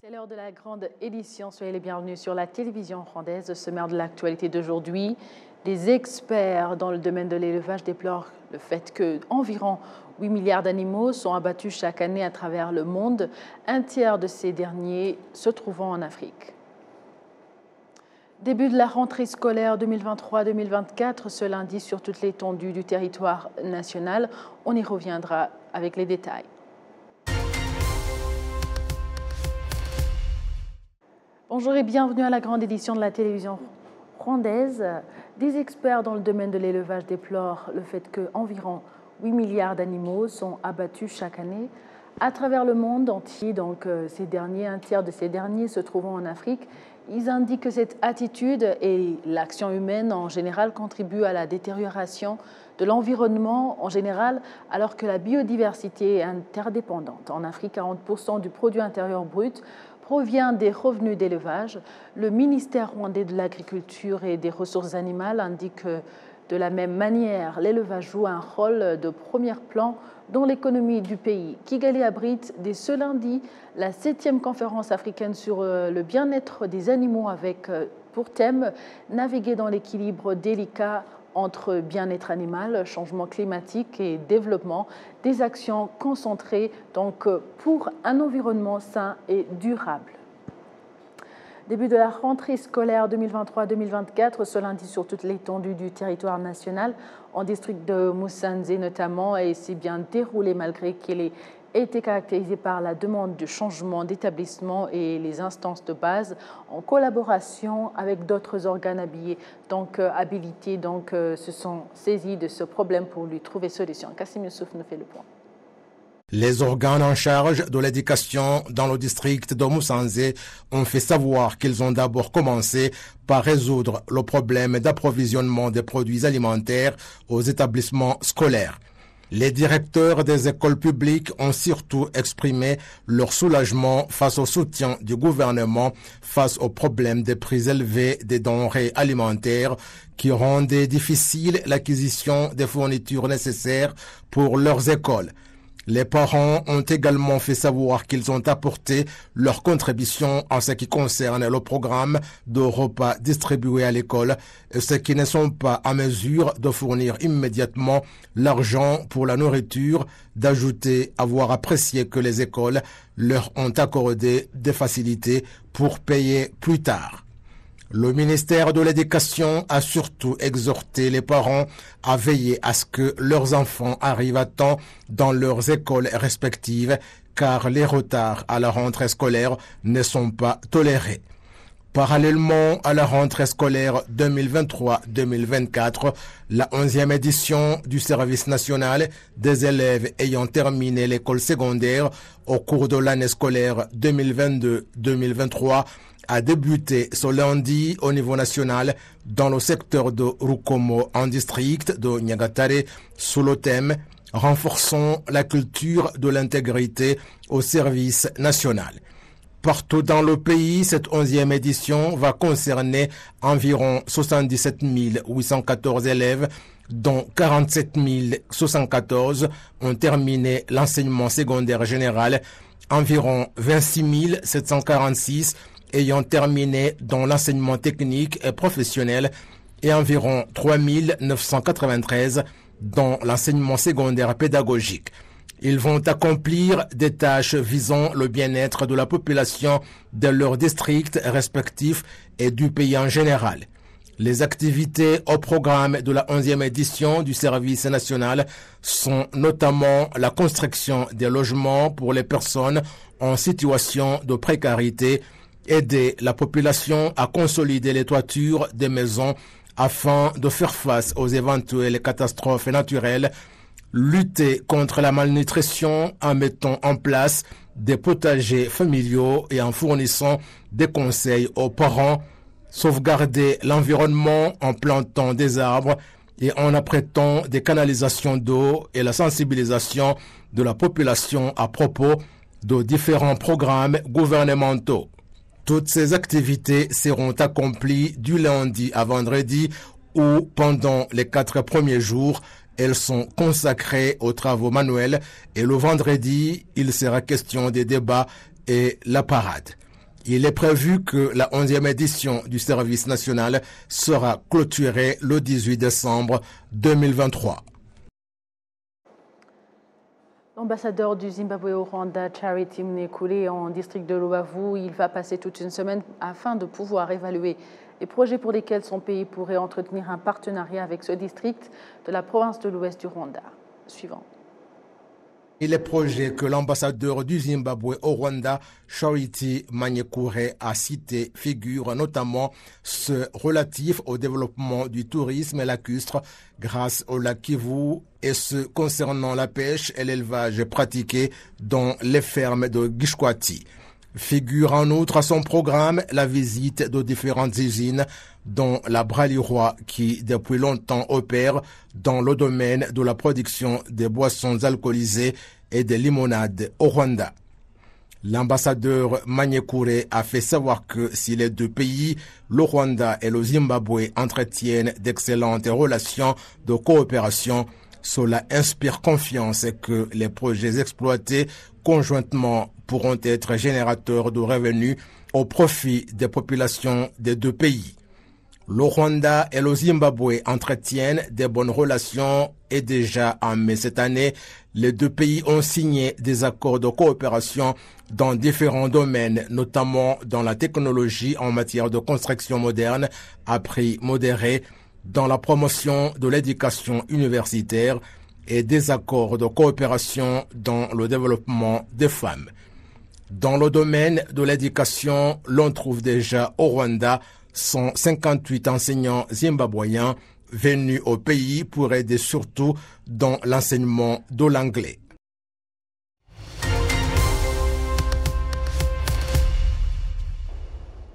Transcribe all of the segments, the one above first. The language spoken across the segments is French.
C'est l'heure de la grande édition. Soyez les bienvenus sur la télévision rwandaise. Sommaire de l'actualité d'aujourd'hui. Des experts dans le domaine de l'élevage déplorent le fait qu'environ 8 milliards d'animaux sont abattus chaque année à travers le monde, un tiers de ces derniers se trouvant en Afrique. Début de la rentrée scolaire 2023-2024, ce lundi sur toute l'étendue du territoire national. On y reviendra avec les détails. Bonjour et bienvenue à la grande édition de la télévision rwandaise. Des experts dans le domaine de l'élevage déplorent le fait qu'environ 8 milliards d'animaux sont abattus chaque année à travers le monde entier. Donc, un tiers de ces derniers se trouvant en Afrique. Ils indiquent que cette attitude et l'action humaine en général contribuent à la détérioration de l'environnement en général, alors que la biodiversité est interdépendante. En Afrique, 40% du produit intérieur brut provient des revenus d'élevage. Le ministère rwandais de l'Agriculture et des Ressources animales indique que, de la même manière, l'élevage joue un rôle de premier plan dans l'économie du pays. Kigali abrite dès ce lundi la 7e conférence africaine sur le bien-être des animaux avec pour thème « Naviguer dans l'équilibre délicat entre bien-être animal, changement climatique et développement, des actions concentrées donc pour un environnement sain et durable ». Début de la rentrée scolaire 2023-2024, ce lundi sur toute l'étendue du territoire national, en district de Musanze notamment, et s'est bien déroulé malgré qu'il ait été caractérisé par la demande de changement d'établissement et les instances de base en collaboration avec d'autres organes habilités, se sont saisis de ce problème pour lui trouver solution. Kassim Youssouf nous fait le point. Les organes en charge de l'éducation dans le district de Musanze ont fait savoir qu'ils ont d'abord commencé par résoudre le problème d'approvisionnement des produits alimentaires aux établissements scolaires. Les directeurs des écoles publiques ont surtout exprimé leur soulagement face au soutien du gouvernement face au problème des prix élevés des denrées alimentaires qui rendaient difficile l'acquisition des fournitures nécessaires pour leurs écoles. Les parents ont également fait savoir qu'ils ont apporté leur contribution en ce qui concerne le programme de repas distribués à l'école, et ceux qui ne sont pas à mesure de fournir immédiatement l'argent pour la nourriture, d'ajouter avoir apprécié que les écoles leur ont accordé des facilités pour payer plus tard. Le ministère de l'Éducation a surtout exhorté les parents à veiller à ce que leurs enfants arrivent à temps dans leurs écoles respectives, car les retards à la rentrée scolaire ne sont pas tolérés. Parallèlement à la rentrée scolaire 2023-2024, la 11e édition du service national des élèves ayant terminé l'école secondaire au cours de l'année scolaire 2022-2023 a débuté ce lundi au niveau national dans le secteur de Rukomo en district de Nyagatare sous le thème « Renforçons la culture de l'intégrité au service national ». Partout dans le pays, cette 11e édition va concerner environ 77 814 élèves, dont 47 074 ont terminé l'enseignement secondaire général, environ 26 746 ayant terminé dans l'enseignement technique et professionnel et environ 3 993 dans l'enseignement secondaire pédagogique. Ils vont accomplir des tâches visant le bien-être de la population de leurs districts respectifs et du pays en général. Les activités au programme de la 11e édition du service national sont notamment la construction des logements pour les personnes en situation de précarité, aider la population à consolider les toitures des maisons afin de faire face aux éventuelles catastrophes naturelles, lutter contre la malnutrition en mettant en place des potagers familiaux et en fournissant des conseils aux parents, sauvegarder l'environnement en plantant des arbres et en apprêtant des canalisations d'eau et la sensibilisation de la population à propos de différents programmes gouvernementaux. Toutes ces activités seront accomplies du lundi à vendredi où, pendant les 4 premiers jours, elles sont consacrées aux travaux manuels et le vendredi, il sera question des débats et la parade. Il est prévu que la 11e édition du service national sera clôturée le 18 décembre 2023. L'ambassadeur du Zimbabwe au Rwanda, Charity Mnekule, en district de Rubavu, il va passer toute une semaine afin de pouvoir évaluer les projets pour lesquels son pays pourrait entretenir un partenariat avec ce district de la province de l'Ouest du Rwanda. Suivant. Et les projets que l'ambassadeur du Zimbabwe au Rwanda, Charity Mnekule, a cités figurent notamment ceux relatifs au développement du tourisme lacustre grâce au lac Kivu et ceux concernant la pêche et l'élevage pratiqué dans les fermes de Gishwati. Figure en outre à son programme la visite de différentes usines dont la Braliroi qui depuis longtemps opère dans le domaine de la production des boissons alcoolisées et des limonades au Rwanda. L'ambassadeur Mnekule a fait savoir que si les deux pays, le Rwanda et le Zimbabwe, entretiennent d'excellentes relations de coopération, cela inspire confiance que les projets exploités conjointement pourront être générateurs de revenus au profit des populations des deux pays. Le Rwanda et le Zimbabwe entretiennent des bonnes relations et déjà en mai cette année, les deux pays ont signé des accords de coopération dans différents domaines, notamment dans la technologie en matière de construction moderne à prix modéré, dans la promotion de l'éducation universitaire et des accords de coopération dans le développement des femmes. Dans le domaine de l'éducation, l'on trouve déjà au Rwanda 158 enseignants zimbabwéens venus au pays pour aider surtout dans l'enseignement de l'anglais.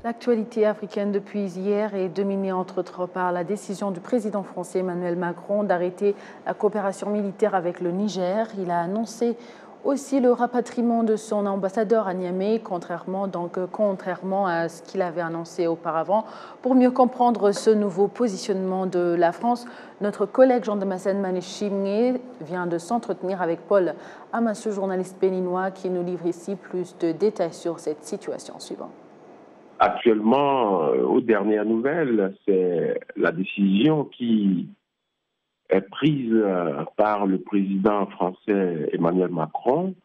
L'actualité africaine depuis hier est dominée entre autres par la décision du président français Emmanuel Macron d'arrêter la coopération militaire avec le Niger. Il a annoncé aussi le rapatriement de son ambassadeur à Niamey, contrairement à ce qu'il avait annoncé auparavant. Pour mieux comprendre ce nouveau positionnement de la France, notre collègue Jean-Damascène Manéchimé vient de s'entretenir avec Paul Amassou, journaliste béninois, qui nous livre ici plus de détails sur cette situation suivante. Actuellement, aux dernières nouvelles, c'est la décision qui est prise par le président français Emmanuel Macron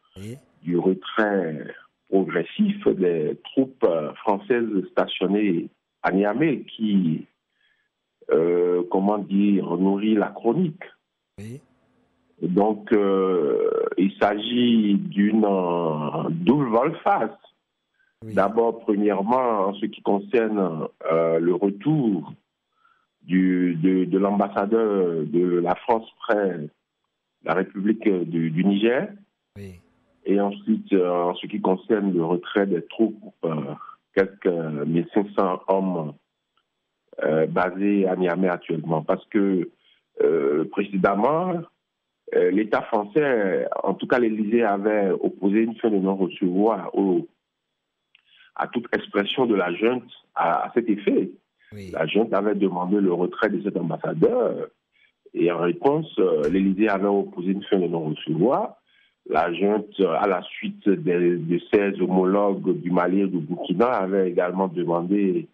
du retrait progressif des troupes françaises stationnées à Niamey qui, nourrit la chronique. Oui. Donc, il s'agit d'une double volte-face. Oui. D'abord, premièrement, en ce qui concerne le retour de l'ambassadeur de la France près la République du Niger. Oui. Et ensuite, en ce qui concerne le retrait des troupes, quelques 1500 hommes basés à Niamey actuellement. Parce que précédemment, l'État français, en tout cas l'Élysée, avait opposé une fin de non-recevoir à toute expression de la junte à cet effet. Oui. La junte avait demandé le retrait de cet ambassadeur et en réponse, l'Élysée avait opposé une fin de non-recevoir. La junte, à la suite de ses homologues du Mali et du Burkina, avait également demandé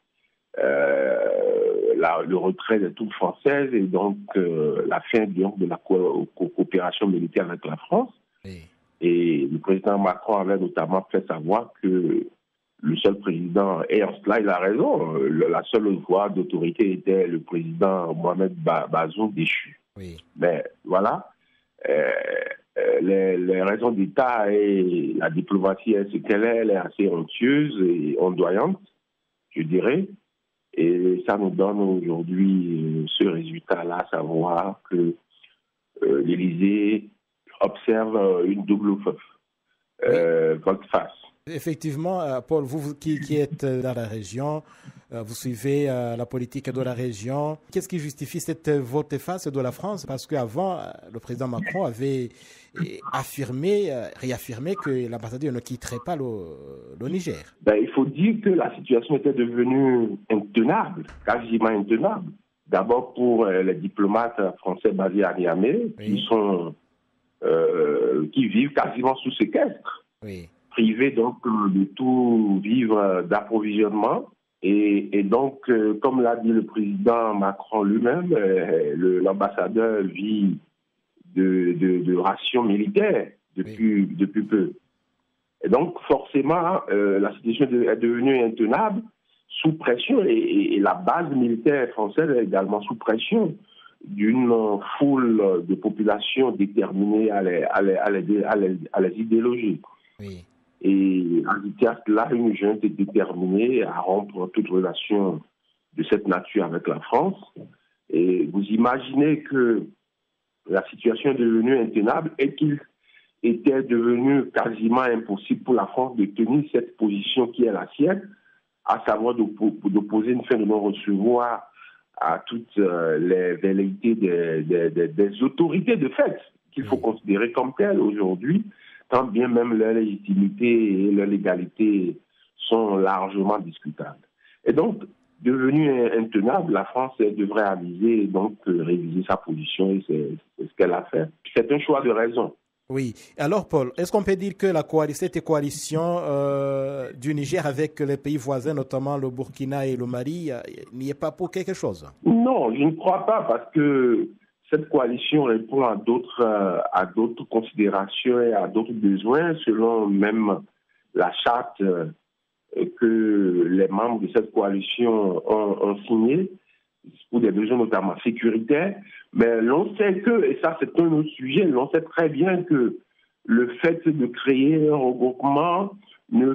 le retrait des troupes françaises et donc la fin de la coopération militaire avec la France. Oui. Et le président Macron avait notamment fait savoir que le seul président, et en cela il a raison, la seule voie d'autorité était le président Mohamed Bazoum déchu. Oui. Mais voilà, les raisons d'État et la diplomatie est ce qu'elle est, elle est assez onctueuse et ondoyante, je dirais. Et ça nous donne aujourd'hui ce résultat-là, à savoir que l'Élysée observe une double volte-face. Effectivement, Paul, vous qui êtes dans la région, vous suivez la politique de la région. Qu'est-ce qui justifie cette volte-face de la France? Parce qu'avant, le président Macron avait réaffirmé que l'ambassadeur ne quitterait pas le Niger. Il faut dire que la situation était devenue intenable, quasiment intenable. D'abord pour les diplomates français basés à Niamey, oui. qui vivent quasiment sous séquestre. Oui. privés donc de tout vivre d'approvisionnement. Et donc, comme l'a dit le président Macron lui-même, l'ambassadeur vit de rations militaires depuis peu. Et donc, forcément, la situation est devenue intenable, sous pression, et la base militaire française est également sous pression d'une foule de populations déterminées à les idéologies. Oui. Et en là, une junte est déterminée à rompre toute relation de cette nature avec la France. Et vous imaginez que la situation est devenue intenable et qu'il était devenu quasiment impossible pour la France de tenir cette position qui est la sienne, à savoir d'opposer une fin de non-recevoir à toutes les velléités des autorités de fait, qu'il faut considérer comme telles aujourd'hui, tant bien même leur légitimité et leur légalité sont largement discutables. Et donc, devenue intenable, la France devrait aviser et donc réviser sa position, et c'est ce qu'elle a fait. C'est un choix de raison. Oui. Alors, Paul, est-ce qu'on peut dire que cette coalition du Niger avec les pays voisins, notamment le Burkina et le Mali, n'y est pas pour quelque chose? Non, je ne crois pas, parce que cette coalition répond à d'autres considérations et à d'autres besoins, selon même la charte que les membres de cette coalition ont signée, pour des besoins notamment sécuritaires. Mais l'on sait que, et ça c'est un autre sujet, l'on sait très bien que le fait de créer un regroupement ne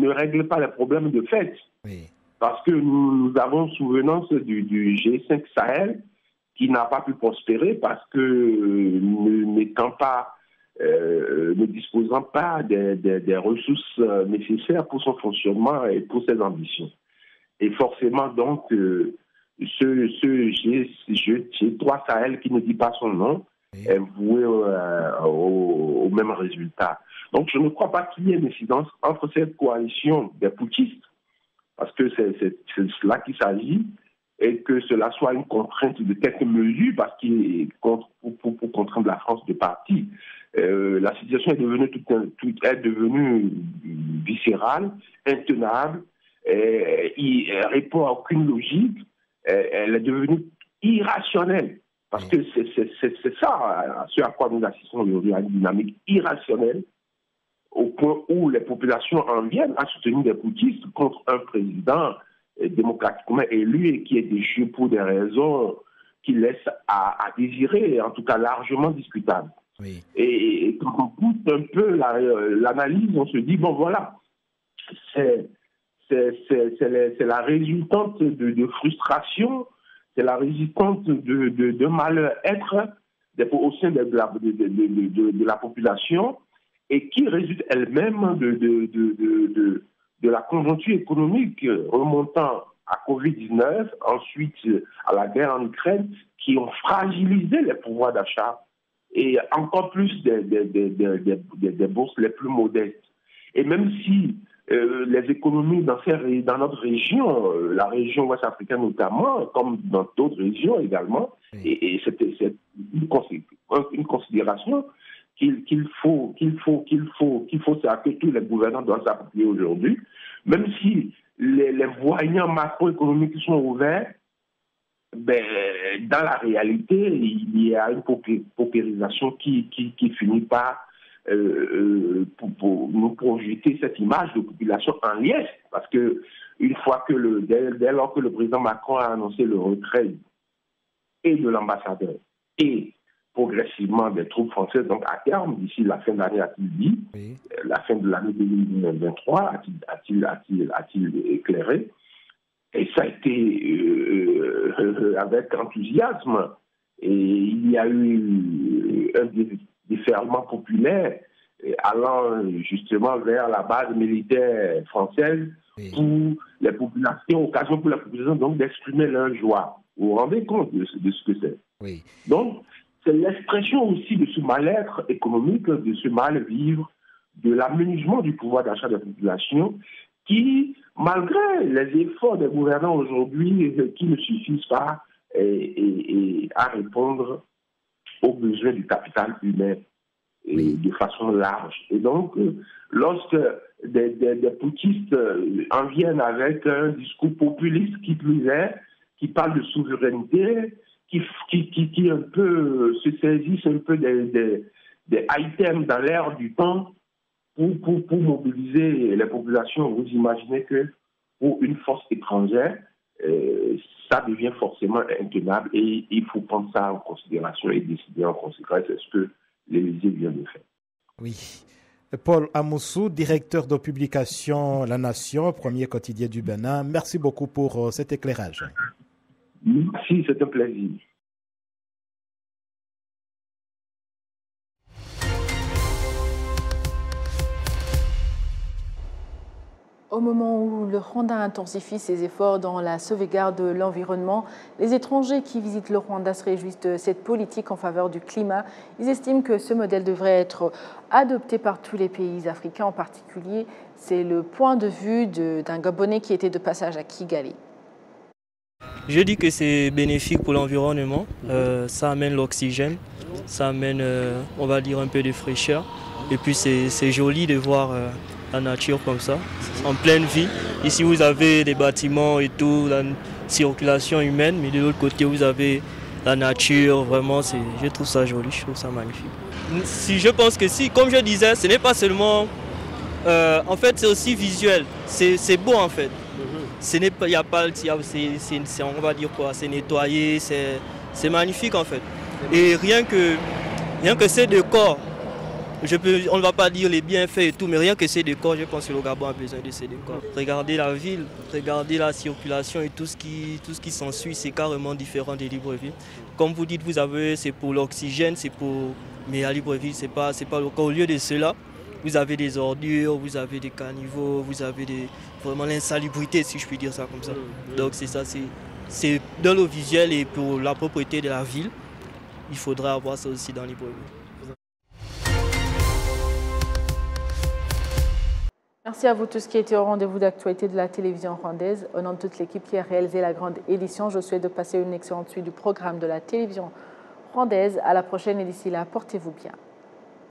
règle pas les problèmes de fait. Oui. Parce que nous avons souvenance du G5 Sahel qui n'a pas pu prospérer parce que ne disposant pas des ressources nécessaires pour son fonctionnement et pour ses ambitions. Et forcément donc, ce G3 Sahel qui ne dit pas son nom est voué au même résultat. Donc je ne crois pas qu'il y ait une incidence entre cette coalition des putschistes, parce que c'est cela qu'il s'agit, et que cela soit une contrainte de quelques mesures, parce qu'il pour contraindre la France de partir. La situation est devenue viscérale, intenable, elle répond à aucune logique, elle est devenue irrationnelle. Parce que c'est ça, ce à quoi nous assistons aujourd'hui, à une dynamique irrationnelle, au point où les populations en viennent à soutenir des putschistes contre un président démocratiquement élu et qui est déchu pour des raisons qui laissent à désirer, en tout cas largement discutables. Oui. Et quand on pousse un peu l'analyse, on se dit, bon voilà, c'est la résultante de frustration, c'est la résultante de malheur-être au sein de la population, et qui résulte elle-même de la conjoncture économique remontant à Covid-19, ensuite à la guerre en Ukraine, qui ont fragilisé les pouvoirs d'achat et encore plus des bourses les plus modestes. Et même si les économies dans notre région, la région ouest africaine notamment, comme dans d'autres régions également, et c'est une considération qu'il faut que tous les gouvernants doivent s'appuyer aujourd'hui, même si les voyants macroéconomiques sont ouverts, dans la réalité, il y a une paupérisation qui finit par pour nous projeter cette image de population en liesse, parce que une fois que dès lors que le président Macron a annoncé le retrait et de l'ambassadeur et progressivement des troupes françaises, donc à terme, d'ici la fin de l'année, a-t-il dit, la fin de l'année 2023, a-t-il éclairé, et ça a été avec enthousiasme, et il y a eu un déferlement populaire allant justement vers la base militaire française pour les populations, occasion pour la population donc d'exprimer leur joie. Vous vous rendez compte de ce que c'est? Oui. Donc, c'est l'expression aussi de ce mal-être économique, de ce mal-vivre, de l'aménagement du pouvoir d'achat de la population qui, malgré les efforts des gouvernants aujourd'hui, qui ne suffisent pas à répondre aux besoins du capital humain. et de façon large. Et donc, lorsque des putschistes en viennent avec un discours populiste qui plus est, qui parle de souveraineté, qui un peu se saisissent un peu des items dans l'air du temps pour mobiliser les populations, vous imaginez que pour une force étrangère, ça devient forcément intenable et il faut prendre ça en considération et décider en conséquence. C'est ce que l'Élysée vient de faire. Oui. Paul Amoussou, directeur de publication La Nation, premier quotidien du Bénin. Merci beaucoup pour cet éclairage. Merci, c'est un plaisir. Au moment où le Rwanda intensifie ses efforts dans la sauvegarde de l'environnement, les étrangers qui visitent le Rwanda se réjouissent de cette politique en faveur du climat. Ils estiment que ce modèle devrait être adopté par tous les pays africains en particulier. C'est le point de vue d'un Gabonais qui était de passage à Kigali. Je dis que c'est bénéfique pour l'environnement. Ça amène l'oxygène, ça amène, on va dire, un peu de fraîcheur. Et puis c'est joli de voir la nature comme ça, en pleine vie. Ici vous avez des bâtiments et tout, la circulation humaine, mais de l'autre côté vous avez la nature, vraiment je trouve ça joli, je trouve ça magnifique. Si je pense que si, comme je disais, ce n'est pas seulement, en fait c'est aussi visuel, c'est beau en fait. Ce n'est pas, il y a pas, on va dire quoi, c'est nettoyé, c'est magnifique en fait. Et rien que ces décors, on ne va pas dire les bienfaits et tout, mais rien que ces décors, je pense que le Gabon a besoin de ces décors. Regardez la ville, regardez la circulation et tout ce qui s'ensuit, c'est carrément différent des Libreville. Comme vous dites, c'est pour l'oxygène, mais à Libreville, c'est pas le cas. Au lieu de cela, vous avez des ordures, vous avez des caniveaux, vous avez vraiment l'insalubrité, si je puis dire ça comme ça. Donc c'est ça, c'est dans le visuel et pour la propreté de la ville, il faudra avoir ça aussi dans Libreville. Merci à vous tous qui étaient au rendez-vous d'actualité de la télévision rwandaise. Au nom de toute l'équipe qui a réalisé la grande édition, je souhaite de passer une excellente suite du programme de la télévision rwandaise. À la prochaine et d'ici là, portez-vous bien.